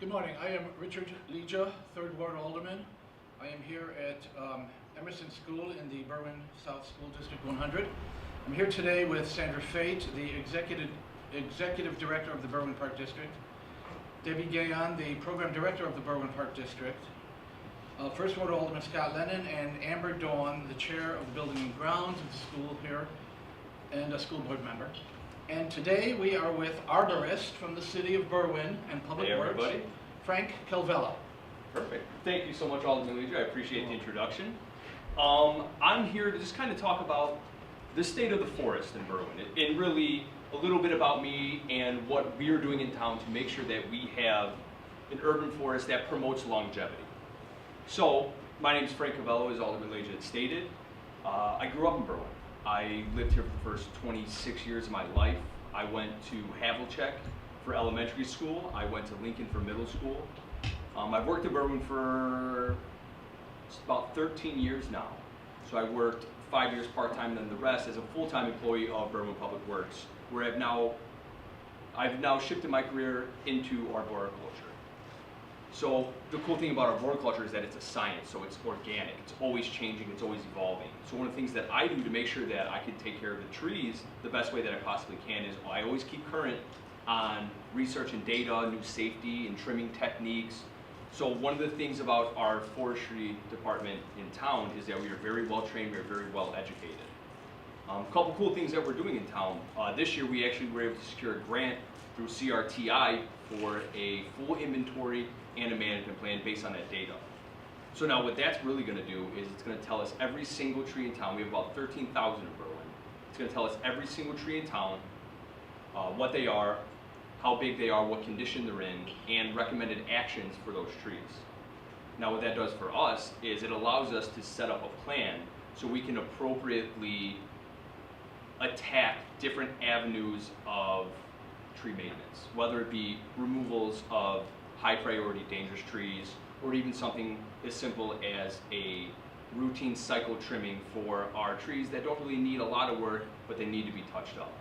Good morning. I am Richard Leja, 3rd Ward Alderman. I am here at Emerson School in the Berwyn South School District 100. I'm here today with Sandra Fate, the Executive Director of the Berwyn Park District, Debbie Gayon, the Program Director of the Berwyn Park District, 1st Ward Alderman Scott Lennon, and Amber Dawn, the Chair of the Building and Grounds of the school here, and a school board member. And today we are with arborist from the city of Berwyn and Public Works, Frank Calvello. Perfect. Thank you so much, Alderman Leja. I appreciate the introduction. I'm here to just kind of talk about the state of the forest in Berwyn, and really a little bit about me and what we are doing in town to make sure that we have an urban forest that promotes longevity. So, my name is Frank Calvello, as Alderman Leja had stated. I grew up in Berwyn. I lived here for the first 26 years of my life. I went to Havlicek for elementary school. I went to Lincoln for middle school. I've worked in Berwyn for about 13 years now. So I worked 5 years part-time, then the rest as a full-time employee of Berwyn Public Works, where I've now shifted my career into arboriculture. So the cool thing about arboriculture is that it's a science, so it's organic, it's always changing, it's always evolving. So one of the things that I do to make sure that I can take care of the trees the best way that I possibly can is I always keep current on research and data, new safety and trimming techniques. So one of the things about our forestry department in town is that we are very well trained, we are very well educated. A couple cool things that we're doing in town. This year we actually were able to secure a grant through CRTI for a full inventory and a management plan based on that data. So now what that's really going to do is it's going to tell us every single tree in town. We have about 13,000 in Berwyn. It's going to tell us every single tree in town, what they are, how big they are, what condition they're in, and recommended actions for those trees. Now what that does for us is it allows us to set up a plan so we can appropriately attack different avenues of tree maintenance, whether it be removals of high priority dangerous trees, or even something as simple as a routine cycle trimming for our trees that don't really need a lot of work, but they need to be touched up.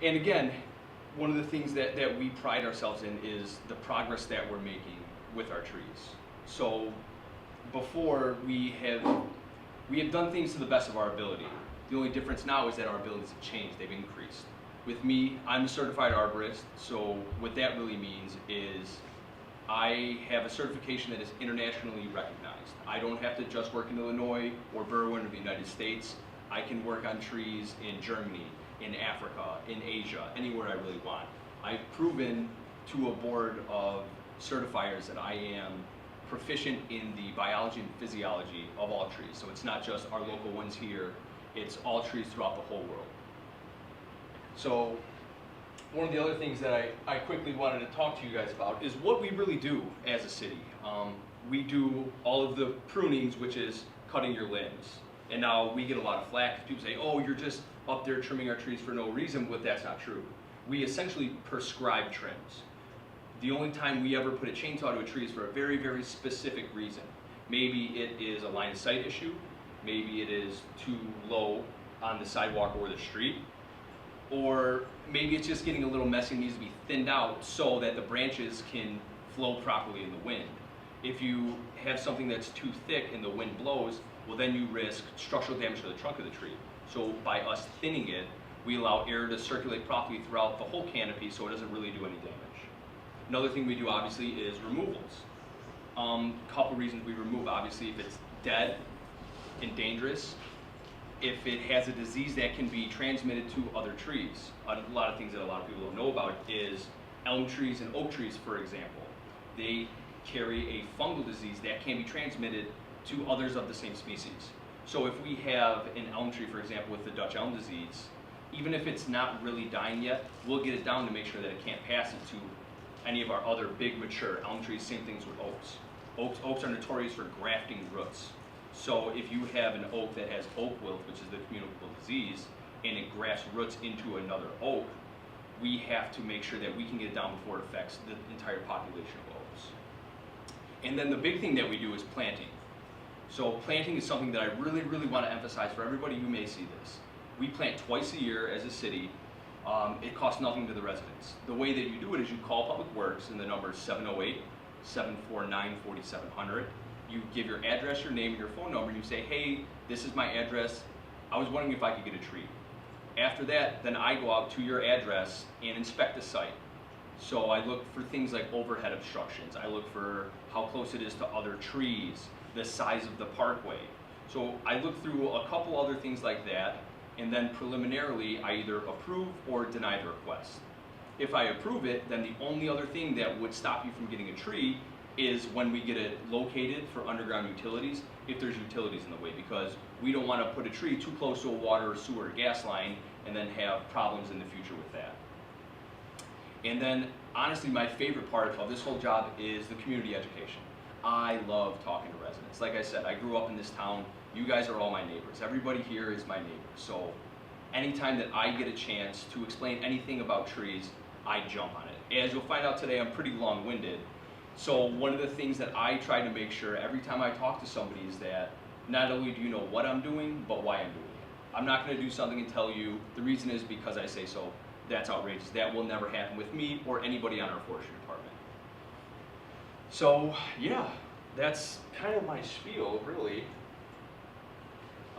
And again, one of the things that we pride ourselves in is the progress that we're making with our trees. So before we have done things to the best of our ability. The only difference now is that our abilities have changed, they've increased. With me, I'm a certified arborist, so what that really means is I have a certification that is internationally recognized. I don't have to just work in Illinois or Berwyn or the United States. I can work on trees in Germany, in Africa, in Asia, anywhere I really want. I've proven to a board of certifiers that I am proficient in the biology and physiology of all trees. So it's not just our local ones here, it's all trees throughout the whole world. So one of the other things that I quickly wanted to talk to you guys about is what we really do as a city. We do all of the prunings, which is cutting your limbs. And now we get a lot of flack because people say, oh, you're just up there trimming our trees for no reason, but that's not true. We essentially prescribe trims. The only time we ever put a chainsaw to a tree is for a very, very specific reason. Maybe it is a line of sight issue, maybe it is too low on the sidewalk or the street, or maybe it's just getting a little messy and needs to be thinned out so that the branches can flow properly in the wind. If you have something that's too thick and the wind blows, well then you risk structural damage to the trunk of the tree. So by us thinning it, we allow air to circulate properly throughout the whole canopy so it doesn't really do any damage. Another thing we do obviously is removals. Couple reasons we remove, obviously if it's dead and dangerous, if it has a disease that can be transmitted to other trees. A lot of things that a lot of people don't know about is elm trees and oak trees, for example. They carry a fungal disease that can be transmitted to others of the same species. So if we have an elm tree, for example, with the Dutch elm disease, even if it's not really dying yet, we'll get it down to make sure that it can't pass it to any of our other big mature elm trees. Same things with oaks. Oaks are notorious for grafting roots. So if you have an oak that has oak wilt, which is the communicable disease, and it grafts roots into another oak, we have to make sure that we can get it down before it affects the entire population of oaks. And then the big thing that we do is planting. So planting is something that I really, really want to emphasize for everybody who may see this. We plant twice a year as a city, It costs nothing to the residents. The way that you do it is you call Public Works, and the number is 708-749-4700. You give your address, your name, and your phone number, and you say, hey, this is my address. I was wondering if I could get a tree. After that, then I go out to your address and inspect the site. So I look for things like overhead obstructions. I look for how close it is to other trees, the size of the parkway. So I look through a couple other things like that, and then preliminarily I either approve or deny the request. If I approve it, then the only other thing that would stop you from getting a tree is when we get it located for underground utilities, if there's utilities in the way, because we don't want to put a tree too close to a water, sewer, or gas line and then have problems in the future with that. And then, honestly, my favorite part of this whole job is the community education. I love talking to residents. Like I said, I grew up in this town. You guys are all my neighbors. Everybody here is my neighbor. So anytime that I get a chance to explain anything about trees, I jump on it. As you'll find out today, I'm pretty long-winded. So one of the things that I try to make sure every time I talk to somebody is that not only do you know what I'm doing, but why I'm doing it. I'm not going to do something and tell you the reason is because I say so. That's outrageous. That will never happen with me or anybody on our forestry department. So yeah, that's kind of my spiel, really.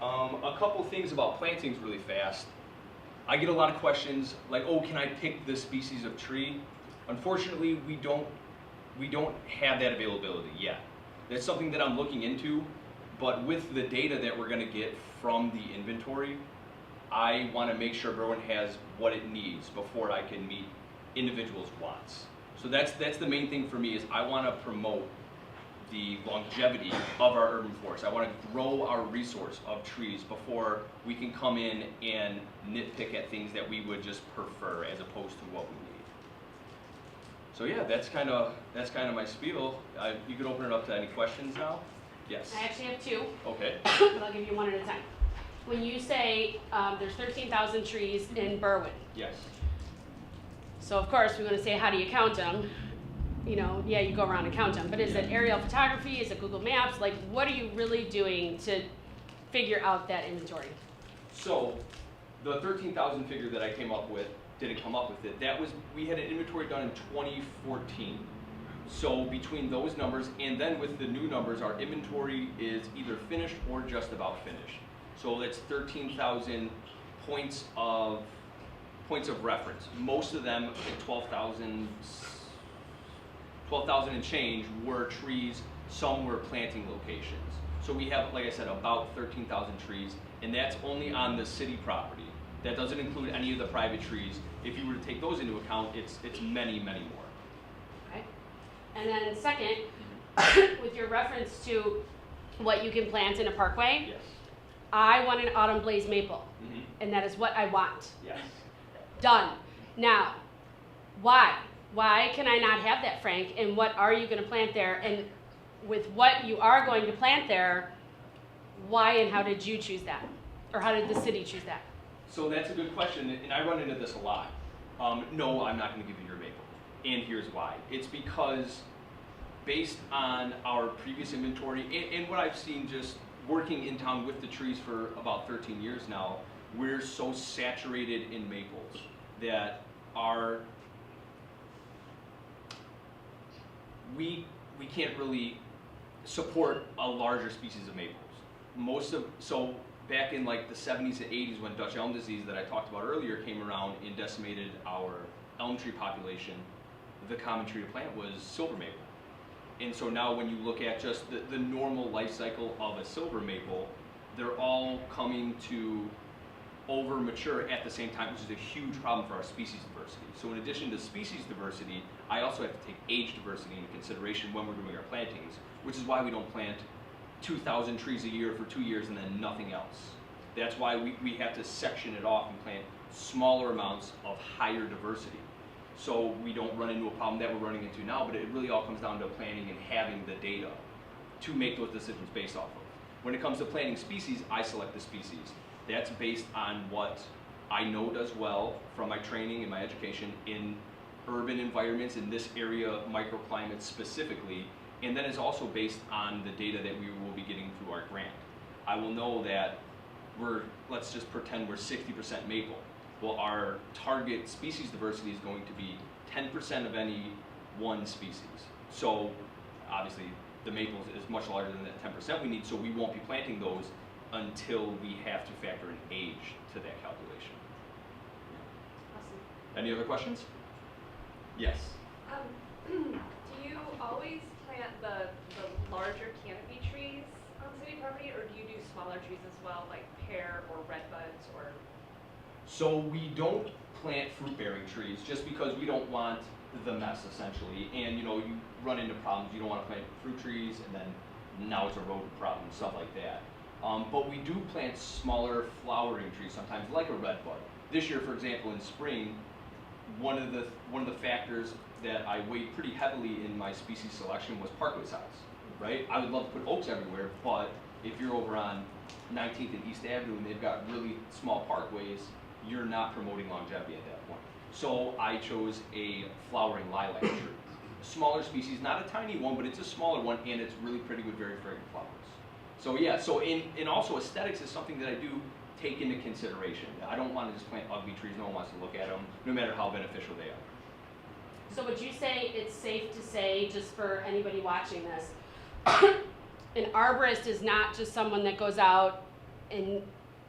A couple things about plantings really fast. I get a lot of questions like, oh, can I pick the species of tree? Unfortunately, we don't have that availability yet. That's something that I'm looking into, but with the data that we're going to get from the inventory, I want to make sure everyone has what it needs before I can meet individuals' wants. So that's the main thing for me is I want to promote the longevity of our urban forest. I want to grow our resource of trees before we can come in and nitpick at things that we would just prefer as opposed to what we need. So yeah, that's kind of my spiel. You can open it up to any questions now. Yes. I actually have two, Okay. but I'll give you one at a time. When you say there's 13,000 trees in Berwyn, Yes. so of course we're going to say, how do you count them? You know, yeah, you go around and count them, but is it aerial photography? Is it Google Maps? Like, what are you really doing to figure out that inventory? So the 13,000 figure that I came up with, didn't come up with it. That was, we had an inventory done in 2014. So between those numbers and then with the new numbers, our inventory is either finished or just about finished. So that's 13,000 points of reference. Most of them, 12,000 and change, were trees. Some were planting locations. So we have, like I said, about 13,000 trees, and that's only on the city property. That doesn't include any of the private trees. If you were to take those into account, it's many, many more. Okay. And then second, with your reference to what you can plant in a parkway, Yes. I want an autumn blaze maple, Mm-hmm. and that is what I want. Yes. Done. Now, why? Why can I not have that, Frank? And what are you going to plant there? And with what you are going to plant there, why and how did you choose that? Or how did the city choose that? So that's a good question, and I run into this a lot. No, I'm not going to give you your maple, and here's why. It's because based on our previous inventory and what I've seen just working in town with the trees for about 13 years now, we're so saturated in maples that we can't really support a larger species of maples. So back in like the 70s and 80s when Dutch elm disease that I talked about earlier came around and decimated our elm tree population, the common tree to plant was silver maple. And so now when you look at just the normal life cycle of a silver maple, they're all coming to over mature at the same time, which is a huge problem for our species diversity. So in addition to species diversity, I also have to take age diversity into consideration when we're doing our plantings, which is why we don't plant 2,000 trees a year for 2 years and then nothing else. That's why we have to section it off and plant smaller amounts of higher diversity. So we don't run into a problem that we're running into now, but it really all comes down to planning and having the data to make those decisions based off of. When it comes to planting species, I select the species. That's based on what I know does well from my training and my education in urban environments in this area, microclimates specifically, and then it's also based on the data that we will be getting through our grant. I will know that let's just pretend we're 60% maple. Well, our target species diversity is going to be 10% of any one species. So obviously the maple is much larger than that 10% we need, so we won't be planting those until we have to factor in age to that calculation. Awesome. Any other questions? Yes. Do you always plant the larger canopy trees on city property, or do you do smaller trees as well, like pear or redbuds or? So we don't plant fruit-bearing trees just because we don't want the mess, essentially. And you know, you run into problems. You don't want to plant fruit trees, and then now it's a rodent problem, stuff like that. But we do plant smaller flowering trees sometimes, like a redbud. This year, for example, in spring, one of the factors that I weighed pretty heavily in my species selection was parkway size. Right? I would love to put oaks everywhere, but if you're over on 19th and East Avenue and they've got really small parkways, you're not promoting longevity at that point. So I chose a flowering lilac tree. Smaller species, not a tiny one, but it's a smaller one, and it's really pretty with very fragrant flowers. So yeah, so in also aesthetics is something that I do take into consideration. I don't want to just plant ugly trees, no one wants to look at them, no matter how beneficial they are. So would you say it's safe to say, just for anybody watching this, an arborist is not just someone that goes out and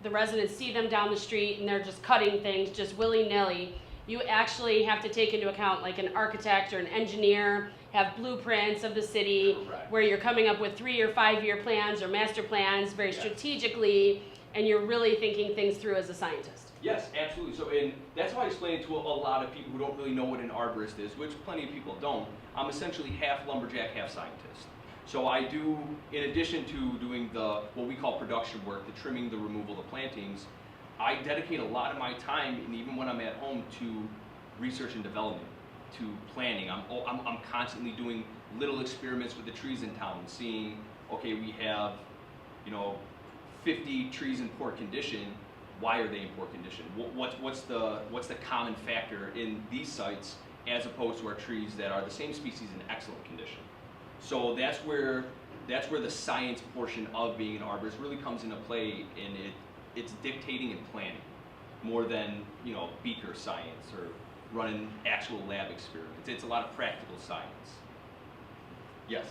the residents see them down the street and they're just cutting things just willy-nilly. You actually have to take into account, like an architect or an engineer, have blueprints of the city. Correct. Where you're coming up with 3 or 5 year plans or master plans very Yes. strategically, and you're really thinking things through as a scientist. Yes, absolutely. So, and that's why I explain it to a lot of people who don't really know what an arborist is, which plenty of people don't. I'm essentially half lumberjack, half scientist. So I do, in addition to doing the, what we call production work, the trimming, the removal, the plantings, I dedicate a lot of my time, and even when I'm at home, to research and development, to planning. I'm constantly doing little experiments with the trees in town, seeing, okay, we have, 50 trees in poor condition. Why are they in poor condition? What's the common factor in these sites as opposed to our trees that are the same species in excellent condition? So that's where the science portion of being an arborist really comes into play, and it's dictating and planning more than beaker science or running actual lab experiments. It's a lot of practical science. Yes.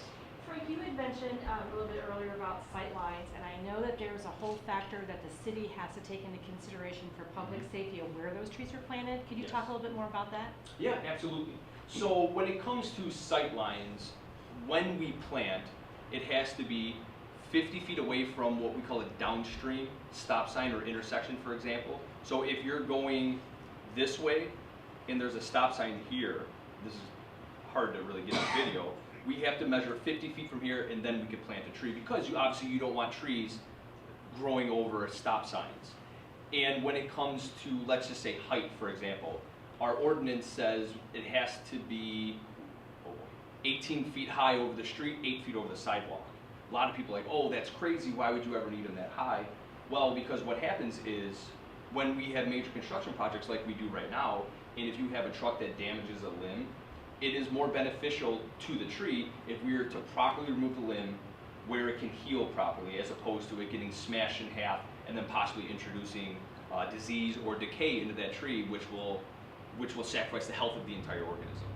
Frank, you had mentioned a little bit earlier about sight lines, and I know that there's a whole factor that the city has to take into consideration for public safety of where those trees are planted. Could you Yes. talk a little bit more about that? Yeah, absolutely. So when it comes to sight lines, when we plant, it has to be 50 feet away from what we call a downstream stop sign or intersection, for example. So if you're going this way and there's a stop sign here, this is hard to really get on video, we have to measure 50 feet from here, and then we can plant a tree, because obviously you don't want trees growing over stop signs. And when it comes to, let's just say, height, for example, our ordinance says it has to be 18 feet high over the street, 8 feet over the sidewalk. A lot of people are like, oh, that's crazy, why would you ever need them that high? Well, because what happens is, when we have major construction projects like we do right now, and if you have a truck that damages a limb, it is more beneficial to the tree if we are to properly remove the limb where it can heal properly, as opposed to it getting smashed in half and then possibly introducing disease or decay into that tree, which will sacrifice the health of the entire organism.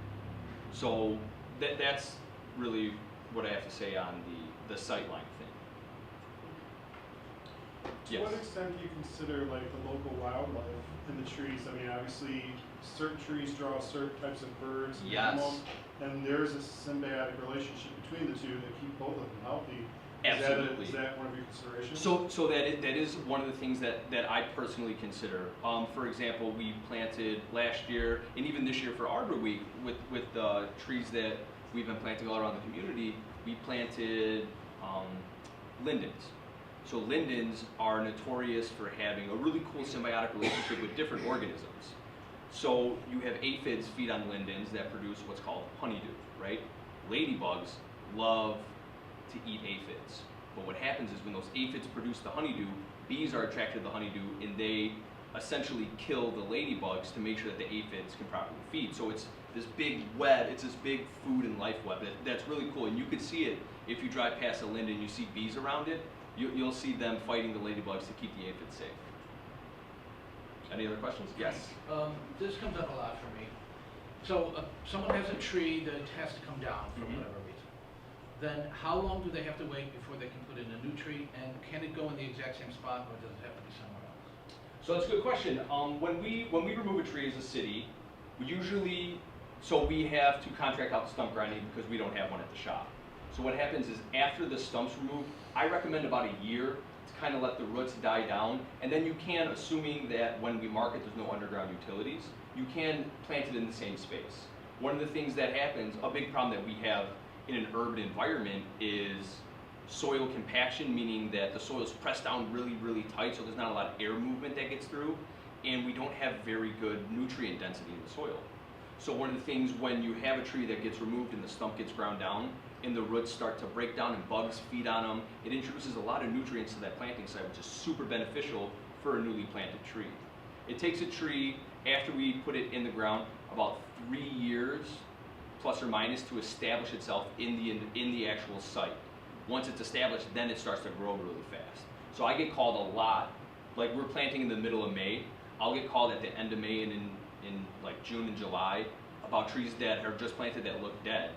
So that's really what I have to say on the sightline thing. To Yes. what extent do you consider like the local wildlife in the trees? I mean, obviously, certain trees draw certain types of birds and Yes. animals, and there's a symbiotic relationship between the two that keep both of them healthy. Absolutely. Is that one of your considerations? So that is one of the things that I personally consider. For example, we planted last year, and even this year for Arbor Week, with the trees that we've been planting all around the community, we planted lindens. So lindens are notorious for having a really cool symbiotic relationship with different organisms. So you have aphids feed on lindens that produce what's called honeydew, right? Ladybugs love to eat aphids. But what happens is when those aphids produce the honeydew, bees are attracted to the honeydew, and they essentially kill the ladybugs to make sure that the aphids can properly feed. So it's this big web, it's this big food and life web that's really cool. And you could see it if you drive past a linden and you see bees around it, you'll see them fighting the ladybugs to keep the aphids safe. Any other questions? Yes. This comes up a lot for me. So someone has a tree that has to come down for Mhm. whatever reason. Then how long do they have to wait before they can put in a new tree? And can it go in the exact same spot, or does it have to be somewhere else? So that's a good question. When we remove a tree as a city, we usually, so we have to contract out the stump grinding because we don't have one at the shop. So what happens is after the stump's removed, I recommend about a year to kind of let the roots die down, and then you can, assuming that when we mark it there's no underground utilities, you can plant it in the same space. One of the things that happens, a big problem that we have in an urban environment is soil compaction, meaning that the soil is pressed down really, really tight, so there's not a lot of air movement that gets through, and we don't have very good nutrient density in the soil. So one of the things when you have a tree that gets removed and the stump gets ground down, and the roots start to break down and bugs feed on them, it introduces a lot of nutrients to that planting site, which is super beneficial for a newly planted tree. It takes a tree, after we put it in the ground, about 3 years, plus or minus, to establish itself in the actual site. Once it's established, then it starts to grow really fast. So I get called a lot, like we're planting in the middle of May, I'll get called at the end of May and in like June and July about trees that are just planted that look dead.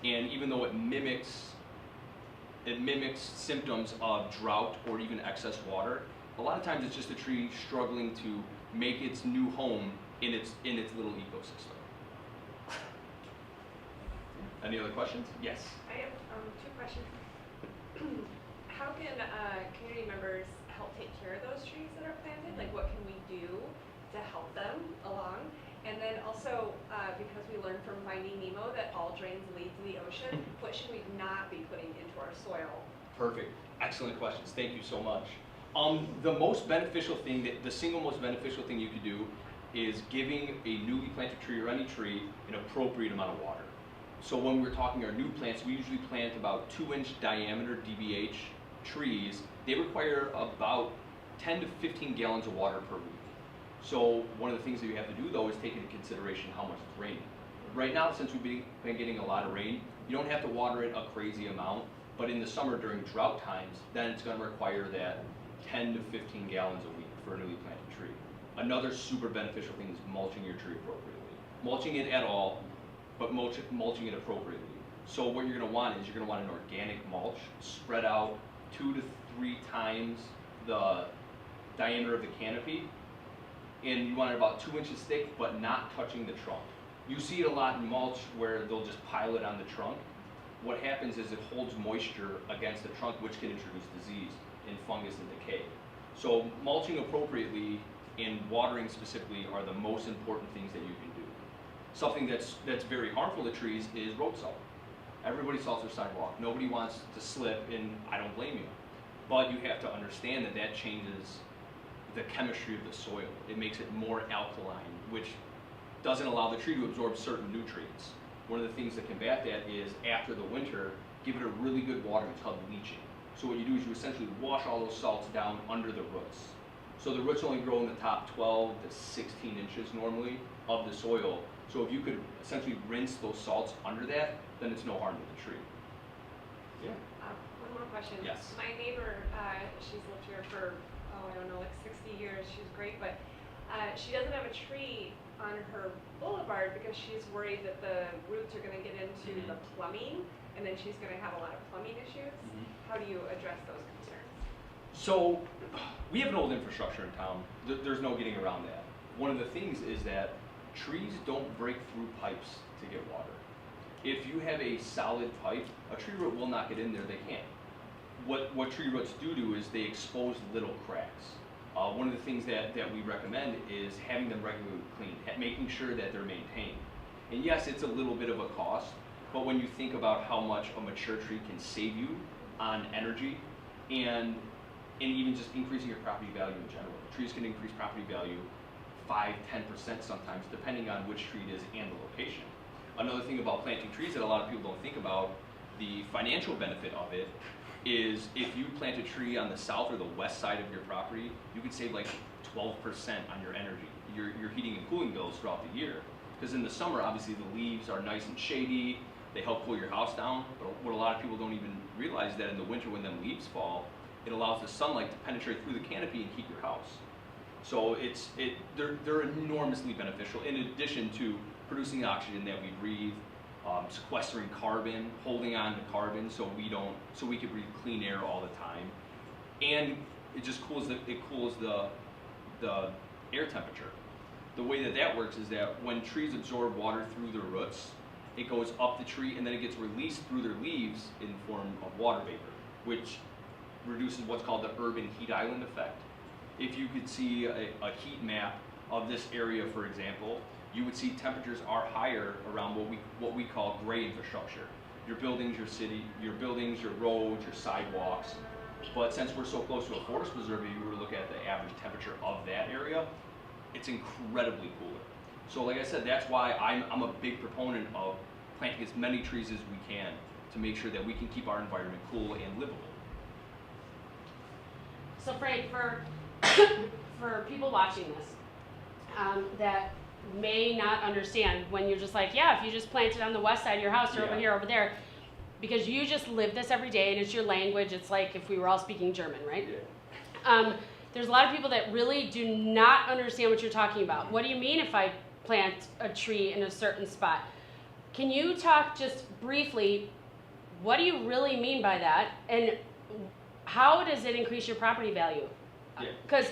And even though it mimics symptoms of drought or even excess water, a lot of times it's just a tree struggling to make its new home in its little ecosystem. Any other questions? Yes. I have 2 questions. How can community members help take care of those trees that are planted? Like, what can we do to help them along? And then also, because we learned from Finding Nemo that all drains lead to the ocean, what should we not be putting into our soil? Perfect. Excellent questions. Thank you so much. The most beneficial thing, the single most beneficial thing you could do is giving a newly planted tree or any tree an appropriate amount of water. So when we're talking our new plants, we usually plant about 2-inch diameter DBH trees. They require about 10 to 15 gallons of water per week. So one of the things that you have to do though is take into consideration how much it's raining. Right now, since we've been getting a lot of rain, you don't have to water it a crazy amount, but in the summer during drought times, then it's going to require that 10 to 15 gallons a week for a newly planted tree. Another super beneficial thing is mulching your tree appropriately. Mulching it at all, but mulching it appropriately. So what you're going to want is you're going to want an organic mulch spread out 2 to 3 times the diameter of the canopy, and you want it about 2 inches thick, but not touching the trunk. You see it a lot in mulch where they'll just pile it on the trunk. What happens is it holds moisture against the trunk, which can introduce disease and fungus and decay. So mulching appropriately and watering specifically are the most important things that you can do. Something that's very harmful to trees is road salt. Everybody salts their sidewalk. Nobody wants to slip, and I don't blame you. But you have to understand that that changes the chemistry of the soil. It makes it more alkaline, which doesn't allow the tree to absorb certain nutrients. One of the things to combat that is after the winter, give it a really good watering. It's called leaching. So what you do is you essentially wash all those salts down under the roots. So the roots only grow in the top 12 to 16 inches normally of the soil. So if you could essentially rinse those salts under that, then it's no harm to the tree. Yeah. One more question. Yes. My neighbor, she's lived here for, I don't know, like 60 years. She's great, but she doesn't have a tree on her boulevard because she's worried that the roots are going to get into the plumbing, and then she's going to have a lot of plumbing issues. How do you address those concerns? So we have an old infrastructure in town. There's no getting around that. One of the things is that trees don't break through pipes to get water. If you have a solid pipe, a tree root will not get in there. They can't. What tree roots do is they expose little cracks. One of the things that we recommend is having them regularly cleaned, making sure that they're maintained. And yes, it's a little bit of a cost, but when you think about how much a mature tree can save you on energy and even just increasing your property value in general. Trees can increase property value 5–10% sometimes, depending on which tree it is and the location. Another thing about planting trees that a lot of people don't think about, the financial benefit of it, is if you plant a tree on the south or the west side of your property, you could save like 12% on your energy, your heating and cooling bills throughout the year. Because in the summer, obviously the leaves are nice and shady, they help cool your house down, but what a lot of people don't even realize that in the winter when them leaves fall, it allows the sunlight to penetrate through the canopy and heat your house. So they're enormously beneficial in addition to producing oxygen that we breathe, sequestering carbon, holding on to carbon so we can breathe clean air all the time. And it just cools the air temperature. The way that works is that when trees absorb water through their roots, it goes up the tree and then it gets released through their leaves in form of water vapor, which reduces what's called the urban heat island effect. If you could see a heat map of this area, for example, you would see temperatures are higher around what we call gray infrastructure. Your buildings, your roads, your sidewalks. But since we're so close to a forest preserve, if you were to look at the average temperature of that area, it's incredibly cooler. So like I said, that's why I'm a big proponent of planting as many trees as we can to make sure that we can keep our environment cool and livable. So Frank, for people watching this that may not understand when you're just like, yeah, if you just plant it on the west side of your house or over here, over there, because you just live this every day and it's your language. It's like if we were all speaking German, right? Yeah. There's a lot of people that really do not understand what you're talking about. What do you mean if I plant a tree in a certain spot? Can you talk just briefly, what do you really mean by that? And how does it increase your property value? Because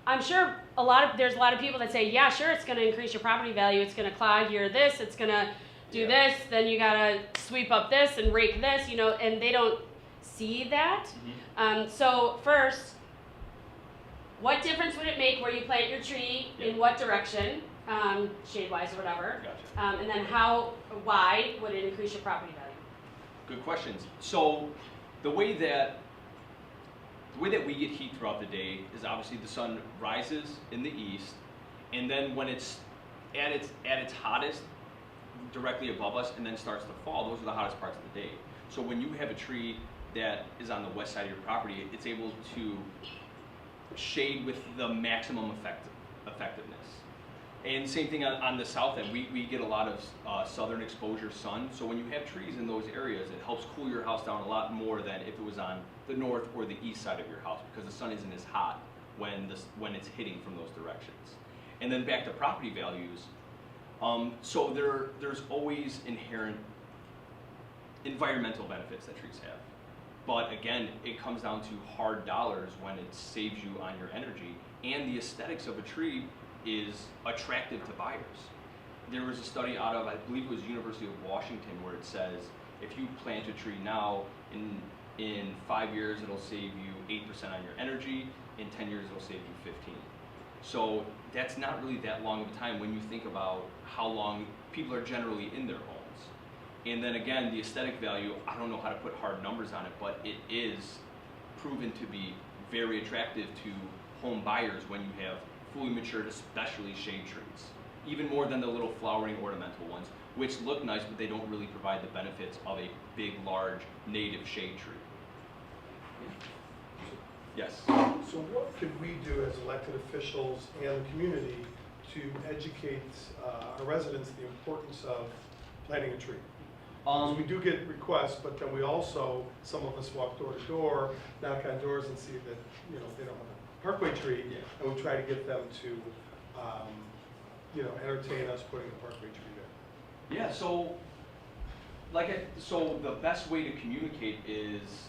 I'm sure there's a lot of people that say, yeah, sure, it's going to increase your property value. It's going to clog your this, it's going to do this, then you got to sweep up this and rake this, and they don't see that. Mm-hmm. So first, what difference would it make where you plant your tree, in what direction, shade-wise or whatever? Gotcha. And then why would it increase your property value? Good questions. So the way that we get heat throughout the day is obviously the sun rises in the east, and then when it's at its hottest, directly above us, and then starts to fall, those are the hottest parts of the day. So when you have a tree that is on the west side of your property, it's able to shade with the maximum effectiveness. And same thing on the south end. We get a lot of southern exposure sun, so when you have trees in those areas, it helps cool your house down a lot more than if it was on the north or the east side of your house, because the sun isn't as hot when it's hitting from those directions. And then back to property values, so there's always inherent environmental benefits that trees have. But again, it comes down to hard dollars when it saves you on your energy, and the aesthetics of a tree is attractive to buyers. There was a study out of, I believe it was University of Washington, where it says if you plant a tree now, in 5 years it'll save you 8% on your energy, in 10 years it'll save you 15. So that's not really that long of a time when you think about how long people are generally in their homes. And then again, the aesthetic value, I don't know how to put hard numbers on it, but it is proven to be very attractive to home buyers when you have fully matured, especially shade trees. Even more than the little flowering ornamental ones, which look nice, but they don't really provide the benefits of a big, large, native shade tree. Yes? So what could we do as elected officials and the community to educate our residents the importance of planting a tree? We do get requests, but then we also, some of us walk door to door, knock on doors and see that they don't have a parkway tree, and we try to get them to entertain us putting a parkway tree there. Yeah, so the best way to communicate is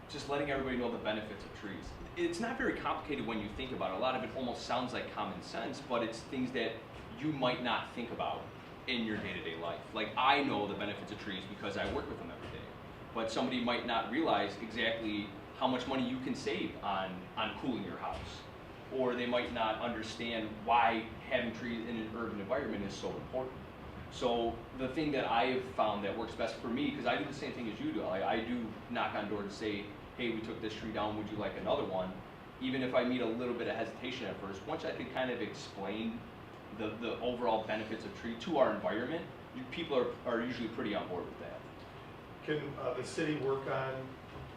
just letting everybody know the benefits of trees. It's not very complicated when you think about it. A lot of it almost sounds like common sense, but it's things that you might not think about in your day-to-day life. Like, I know the benefits of trees because I work with them every day, but somebody might not realize exactly how much money you can save on cooling your house, or they might not understand why having trees in an urban environment is so important. So the thing that I have found that works best for me, because I do the same thing as you do, I do knock on doors and say, hey, we took this tree down, would you like another one? Even if I meet a little bit of hesitation at first, once I can kind of explain the overall benefits of tree to our environment, people are usually pretty on board with that. Can the city work on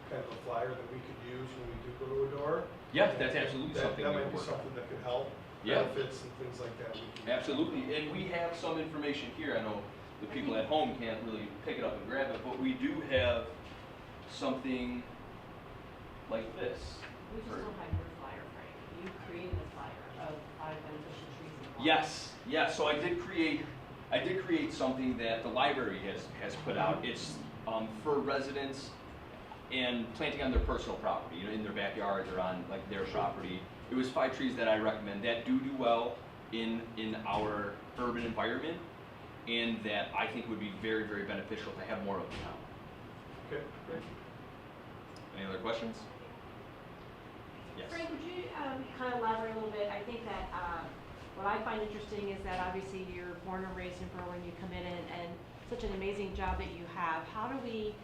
kind of a flyer that we could use when we do go to a door? Yeah, that's absolutely something that we might can be work on. something that could help. Yeah. Benefits and things like that. Absolutely, and we have some information here. I know the people at home can't really pick it up and grab it, but we do have something like this. We just don't have your flyer, Frank. You created a flyer of Yes, yes. So I did create something that the library has put out. It's for residents and planting on their personal property, you know, in their backyards or on like their property. It was 5 trees that I recommend that do well in our urban environment, and that I think would be very, very beneficial to have more of in town. Okay, great. Any other questions? Yes. Frank, would you kind of elaborate a little bit? I think that what I find interesting is that obviously you're born and raised in Berwyn, you come in and such an amazing job that you have. How do we,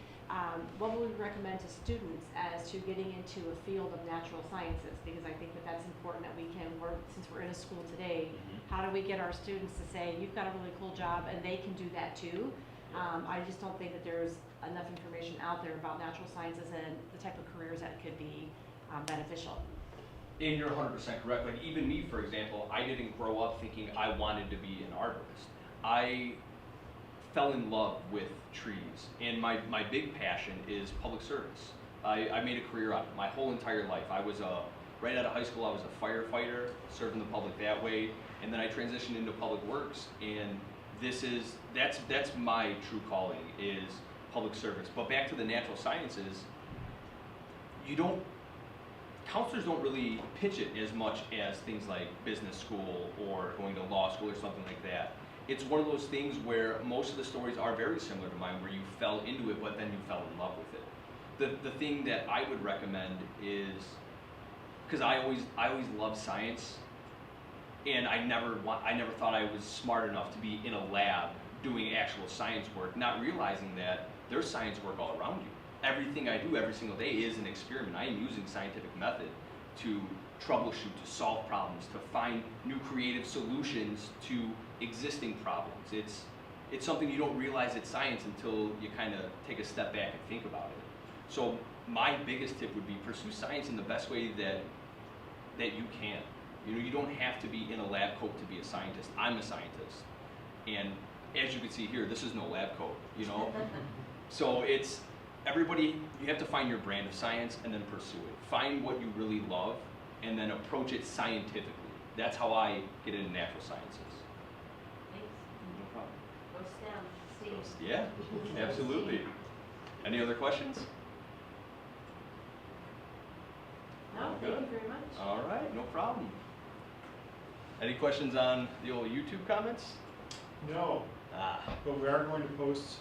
what would we recommend to students as to getting into a field of natural sciences? Because I think that that's important that we can work, since we're in a school today, how do we get our students to say, you've got a really cool job and they can do that too? I just don't think that there's enough information out there about natural sciences and the type of careers that could be beneficial. And you're 100% correct. Like even me, for example, I didn't grow up thinking I wanted to be an arborist. I fell in love with trees, and my big passion is public service. I made a career out of it my whole entire life. I was right out of high school, I was a firefighter, serving the public that way, and then I transitioned into public works, and that's my true calling, is public service. But back to the natural sciences, counselors don't really pitch it as much as things like business school or going to law school or something like that. It's one of those things where most of the stories are very similar to mine, where you fell into it, but then you fell in love with it. The thing that I would recommend is, because I always loved science, and I never thought I was smart enough to be in a lab doing actual science work, not realizing that there's science work all around you. Everything I do every single day is an experiment. I am using scientific method to troubleshoot, to solve problems, to find new creative solutions to existing problems. It's something you don't realize it's science until you kind of take a step back and think about it. So my biggest tip would be pursue science in the best way that you can. You know, you don't have to be in a lab coat to be a scientist. I'm a scientist. And as you can see here, this is no lab coat, you know? So it's, everybody, you have to find your brand of science and then pursue it. Find what you really love and then approach it scientifically. That's how I get into natural sciences. Thanks. No problem. Go STEM, Steve. Yeah, absolutely. Any other questions? No, thank you very much. All right, no problem. Any questions on the old YouTube comments? No, but we are going to post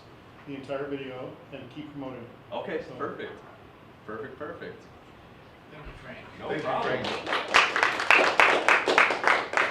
the entire video and keep promoting it. Okay, So- perfect. Perfect. Thank you, Frank. No Thank you, problem. Frank.